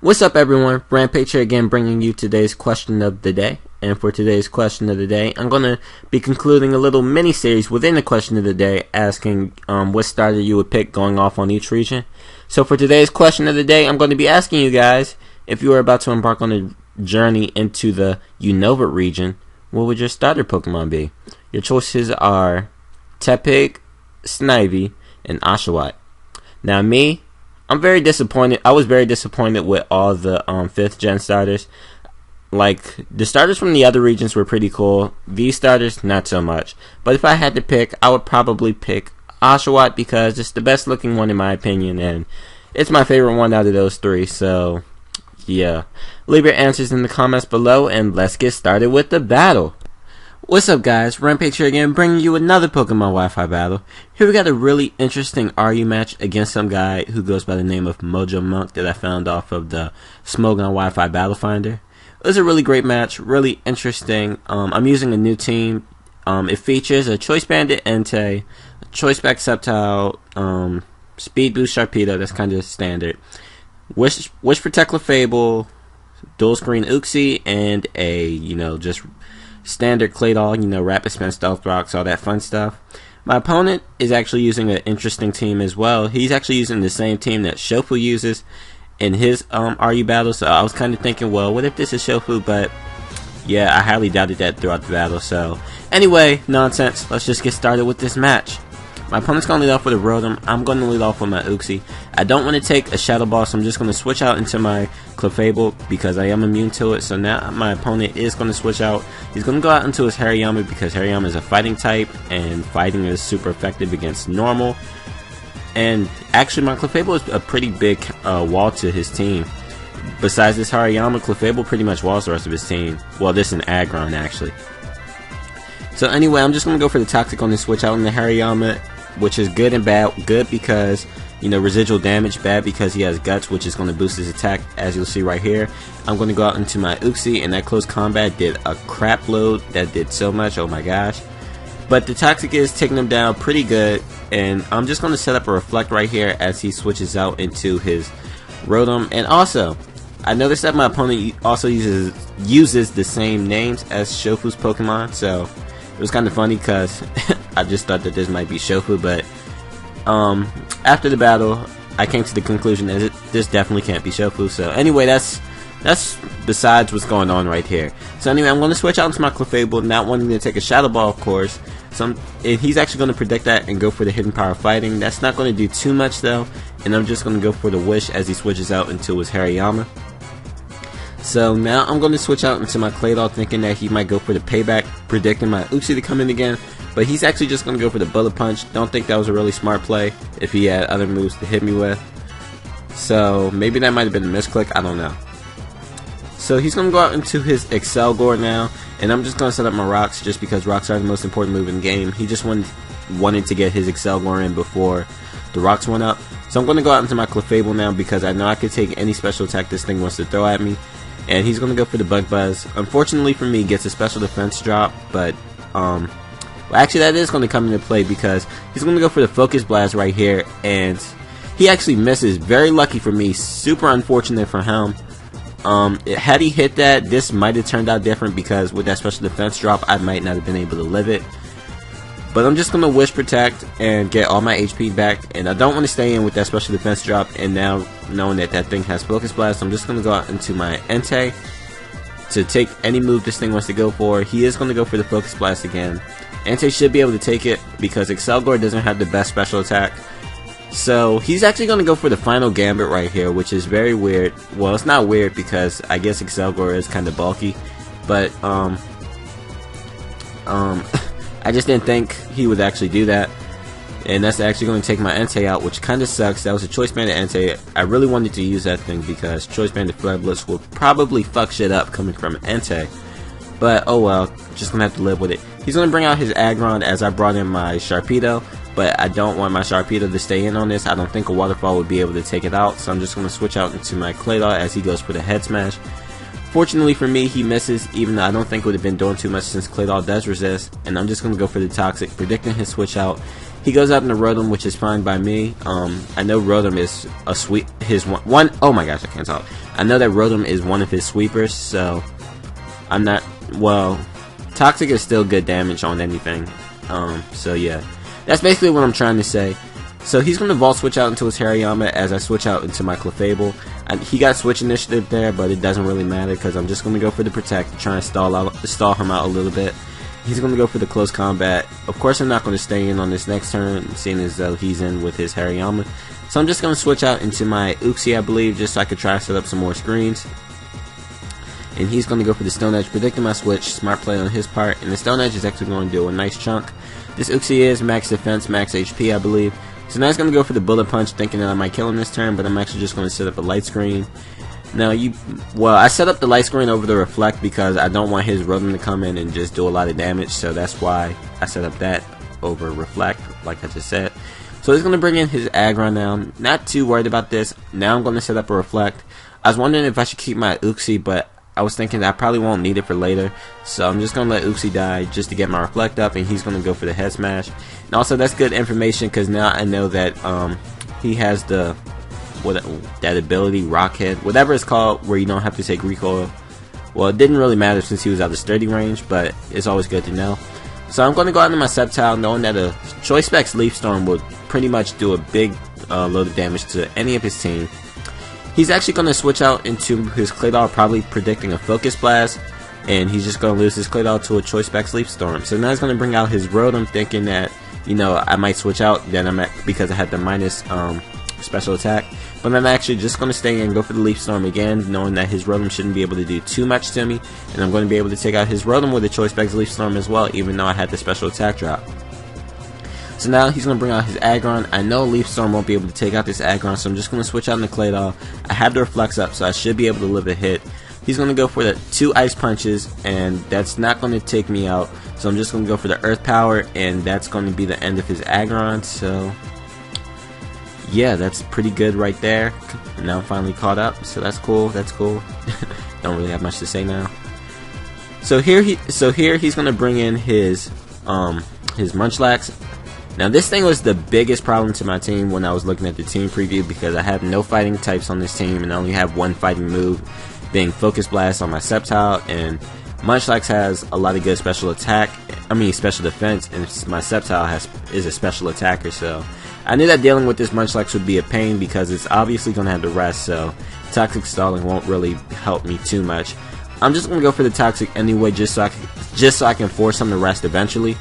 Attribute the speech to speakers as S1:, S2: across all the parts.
S1: What's up, everyone? Rampage here again, bringing you today's question of the day. And for today's question of the day, I'm going to be concluding a little mini-series within the question of the day, asking what starter you would pick going off on each region. So for today's question of the day, I'm going to be asking you guys, if you were about to embark on a journey into the Unova region, what would your starter Pokemon be? Your choices are Tepig, Snivy, and Oshawott. Now me, I'm very disappointed. I was very disappointed with all the 5th gen starters. Like, the starters from the other regions were pretty cool. These starters, not so much. But if I had to pick, I would probably pick Oshawott because it's the best looking one in my opinion, and it's my favorite one out of those 3. So, yeah. Leave your answers in the comments below, and let's get started with the battle. What's up, guys? Rampage here again, bringing you another Pokemon Wi-Fi battle. Here we got a really interesting RU match against some guy who goes by the name of Mojomonke that I found off of the Smogon Wi-Fi Battle Finder. It was a really great match, really interesting. I'm using a new team. It features a Choice Bandit Entei, a Choice Back Sceptile, Speed Boost Sharpedo, that's kind of standard, Wish Protect Clefable, Dual Screen Uxie, and a, just standard Claydol, Rapid Spin, Stealth Rocks, all that fun stuff. My opponent is actually using an interesting team as well. He's actually using the same team that Shofu uses in his RU battle, so I was kind of thinking, well, what if this is Shofu? But yeah, I highly doubted that throughout the battle. So anyway, nonsense, let's just get started with this match. My opponent's going to lead off with a Rotom. I'm going to lead off with my Uxie. I don't want to take a Shadow Ball, so I'm just going to switch out into my Clefable because I am immune to it. So now my opponent is going to switch out. He's going to go out into his Hariyama because Hariyama is a fighting type, and fighting is super effective against normal. And actually, my Clefable is a pretty big wall to his team. Besides this Hariyama, Clefable pretty much walls the rest of his team. Well, this is an Aggron, actually. So anyway, I'm just going to go for the Toxic on this switch out on the Hariyama, which is good and bad. Good because, residual damage. Bad because he has Guts, which is going to boost his attack, as you'll see right here. I'm going to go out into my Uxie, and that close combat did a crap load. That did so much, oh my gosh. But the Toxic is taking him down pretty good, and I'm just going to set up a Reflect right here as he switches out into his Rotom. And also, I noticed that my opponent also uses the same names as Shofu's Pokemon, so it was kind of funny because I just thought that this might be Shofu, but after the battle, I came to the conclusion that this definitely can't be Shofu. So anyway, that's besides what's going on right here. So anyway, I'm going to switch out into my Clefable, not wanting to take a Shadow Ball, of course. And he's actually going to predict that and go for the Hidden Power Fighting. That's not going to do too much though, and I'm just going to go for the Wish as he switches out into his Hariyama. So now I'm going to switch out into my Claydol, thinking that he might go for the Payback, predicting my Uxie to come in again. But he's actually just going to go for the Bullet Punch. Don't think that was a really smart play if he had other moves to hit me with. So maybe that might have been a misclick, I don't know. So he's going to go out into his Excelgor now, and I'm just going to set up my Rocks just because Rocks are the most important move in the game. He just wanted to get his Excelgor in before the Rocks went up. So I'm going to go out into my Clefable now because I know I could take any special attack this thing wants to throw at me. And he's going to go for the Bug Buzz. Unfortunately for me, he gets a special defense drop, but well, actually that is going to come into play because he's going to go for the Focus Blast right here, and he actually misses. Very lucky for me, super unfortunate for him. Had he hit that, this might have turned out different because with that special defense drop, I might not have been able to live it. But I'm just going to Wish Protect and get all my HP back, and I don't want to stay in with that special defense drop, and now knowing that that thing has Focus Blast, I'm just going to go out into my Entei to take any move this thing wants to go for. He is going to go for the Focus Blast again. Entei should be able to take it because Excelgor doesn't have the best special attack. So he's actually going to go for the final Gambit right here, which is very weird. Well, it's not weird because I guess Excelgor is kind of bulky, but I just didn't think he would actually do that. And that's actually going to take my Entei out, which kind of sucks. That was a Choice Bandit Entei. I really wanted to use that thing because Choice Bandit Flare Blitz will probably fuck shit up coming from an Entei. But oh well, just going to have to live with it. He's going to bring out his Aggron as I brought in my Sharpedo, but I don't want my Sharpedo to stay in on this. I don't think a Waterfall would be able to take it out, so I'm just going to switch out into my Claydol as he goes for the Head Smash. Fortunately for me, he misses, even though I don't think it would have been doing too much since Claydol does resist, and I'm just going to go for the Toxic, predicting his switch out. He goes up into Rotom, which is fine by me. I know Rotom is a oh my gosh, I can't talk. I know that Rotom is one of his sweepers, so I'm not, well, Toxic is still good damage on anything. So yeah, that's basically what I'm trying to say. So he's going to Volt Switch out into his Hariyama as I switch out into my Clefable. He got Switch Initiative there, but it doesn't really matter because I'm just going to go for the Protect to try and stall him out a little bit. He's going to go for the Close Combat. Of course, I'm not going to stay in on this next turn, seeing as though he's in with his Hariyama. So I'm just going to switch out into my Uxie, I believe, just so I could try to set up some more screens. And he's going to go for the Stone Edge, predicting my switch. Smart play on his part, and the Stone Edge is actually going to do a nice chunk. This Uxie is max defense, max HP, I believe. So now he's going to go for the Bullet Punch, thinking that I might kill him this turn, but I'm actually just going to set up a Light Screen. Now, I set up the Light Screen over the Reflect because I don't want his Rotom to come in and just do a lot of damage, so that's why I set up that over Reflect, like I just said. So he's going to bring in his Aggron now. Not too worried about this. Now I'm going to set up a Reflect. I was wondering if I should keep my Uxie, but I was thinking that I probably won't need it for later, so I'm just going to let Uxie die just to get my Reflect up, and he's going to go for the Head Smash. And also, that's good information because now I know that he has that ability, Rock Head, whatever it's called, where you don't have to take recoil. Well, it didn't really matter since he was out of sturdy range, but it's always good to know. So I'm going to go out into my Sceptile, knowing that a Choice Specs Leaf Storm would pretty much do a big load of damage to any of his team. He's actually going to switch out into his Claydol, probably predicting a Focus Blast, and he's just going to lose his Claydol to a Choice Specs Leaf Storm. So now he's going to bring out his Rotom, thinking that, you know, I might switch out then because I had the minus special attack. But I'm actually just going to stay and go for the Leaf Storm again, knowing that his Rotom shouldn't be able to do too much to me, and I'm going to be able to take out his Rotom with a Choice Specs Leaf Storm as well, even though I had the special attack drop. So now he's going to bring out his Aggron. I know Leaf Storm won't be able to take out this Aggron, so I'm just going to switch out into Claydol. I have the Reflex up, so I should be able to live a hit. He's going to go for the 2 Ice Punches, and that's not going to take me out. So I'm just going to go for the Earth Power, and that's going to be the end of his Aggron. So yeah, that's pretty good right there. Now I'm finally caught up, so that's cool. That's cool. Don't really have much to say now. So here he's going to bring in his Munchlax. Now this thing was the biggest problem to my team when I was looking at the team preview, because I have no fighting types on this team and I only have one fighting move, being Focus Blast on my Sceptile, and Munchlax has a lot of good special defense, and my Sceptile is a special attacker, so I knew that dealing with this Munchlax would be a pain because it's obviously going to have the rest, so Toxic Stalling won't really help me too much. I'm just going to go for the Toxic anyway, just so I can force him to rest eventually.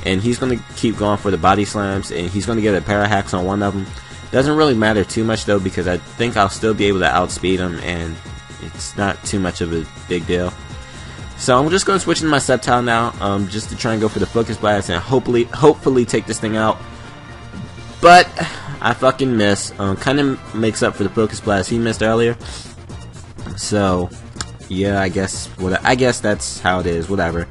S1: And he's going to keep going for the Body Slams, and he's going to get a Para Hacks on one of them. Doesn't really matter too much though, because I think I'll still be able to outspeed him, and it's not too much of a big deal. So I'm just going to switch into my Sceptile now, just to try and go for the Focus Blast and hopefully take this thing out. But I fucking miss. Kind of makes up for the Focus Blast he missed earlier. So yeah, I guess that's how it is. Whatever.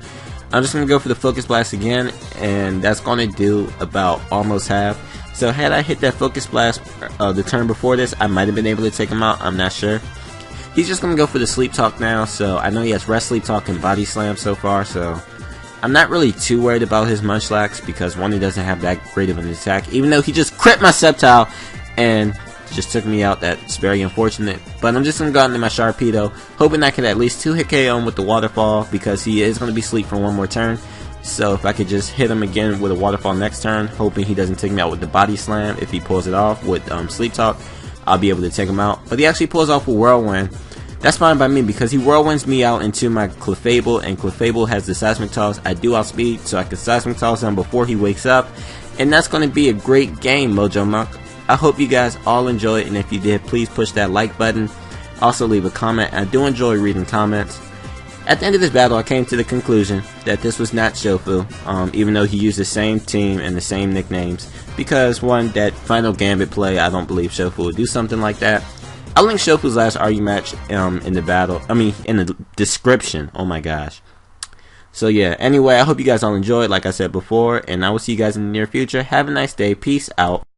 S1: I'm just going to go for the Focus Blast again, and that's going to do about almost half. So had I hit that Focus Blast the turn before this, I might have been able to take him out, I'm not sure. He's just going to go for the Sleep Talk now, so I know he has Rest, Sleep Talk, and Body Slam so far, so I'm not really too worried about his Munchlax, because one, he doesn't have that great of an attack, even though he just crit my Sceptile, and just took me out. That's very unfortunate. But I'm just going to go out into my Sharpedo, hoping I can at least 2-hit KO him with the Waterfall, because he is going to be sleep for one more turn. So if I could just hit him again with a Waterfall next turn, hoping he doesn't take me out with the Body Slam. If he pulls it off with Sleep Talk, I'll be able to take him out. But he actually pulls off a Whirlwind. That's fine by me, because he Whirlwinds me out into my Clefable, and Clefable has the Seismic Toss. I do outspeed, so I can Seismic Toss him before he wakes up. And that's going to be a great game, Mojomonke. I hope you guys all enjoyed, and if you did, please push that like button. Also leave a comment. I do enjoy reading comments. At the end of this battle, I came to the conclusion that this was not Shofu, even though he used the same team and the same nicknames, because one, that final Gambit play, I don't believe Shofu would do something like that. I'll link Shofu's last argue match in the description. Oh my gosh. So yeah, anyway, I hope you guys all enjoyed, like I said before, and I will see you guys in the near future. Have a nice day. Peace out.